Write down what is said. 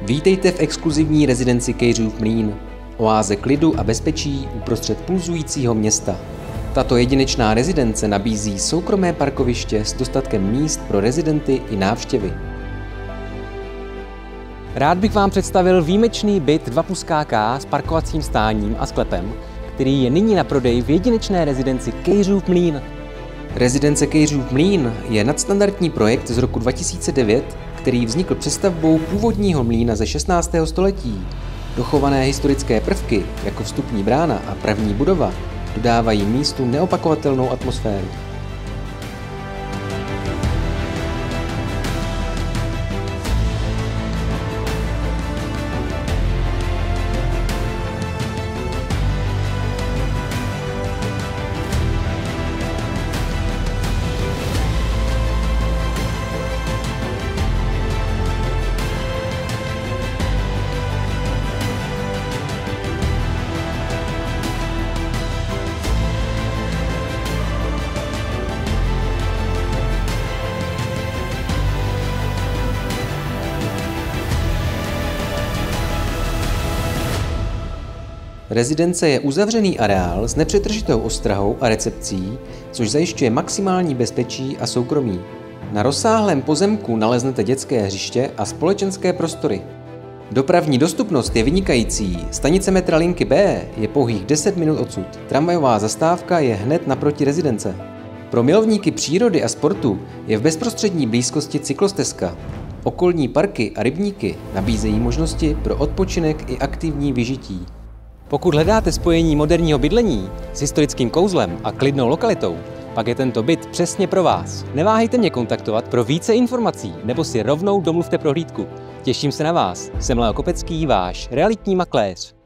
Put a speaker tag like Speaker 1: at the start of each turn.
Speaker 1: Vítejte v exkluzivní rezidenci Kejřův Mlýn, oáze klidu a bezpečí uprostřed pulzujícího města. Tato jedinečná rezidence nabízí soukromé parkoviště s dostatkem míst pro rezidenty i návštěvy. Rád bych vám představil výjimečný byt 2+KK s parkovacím stáním a sklepem, který je nyní na prodej v jedinečné rezidenci Kejřův Mlýn. Rezidence Kejřův Mlýn je nadstandardní projekt z roku 2009, který vznikl přestavbou původního mlýna ze 16. století. Dochované historické prvky, jako vstupní brána a první budova, dodávají místu neopakovatelnou atmosféru. Rezidence je uzavřený areál s nepřetržitou ostrahou a recepcí, což zajišťuje maximální bezpečí a soukromí. Na rozsáhlém pozemku naleznete dětské hřiště a společenské prostory. Dopravní dostupnost je vynikající, stanice metra linky B je pouhých 10 minut odsud. Tramvajová zastávka je hned naproti rezidence. Pro milovníky přírody a sportu je v bezprostřední blízkosti cyklostezka. Okolní parky a rybníky nabízejí možnosti pro odpočinek i aktivní vyžití. Pokud hledáte spojení moderního bydlení s historickým kouzlem a klidnou lokalitou, pak je tento byt přesně pro vás. Neváhejte mě kontaktovat pro více informací nebo si rovnou domluvte prohlídku. Těším se na vás. Jsem Leo Kopecký, váš realitní makléř.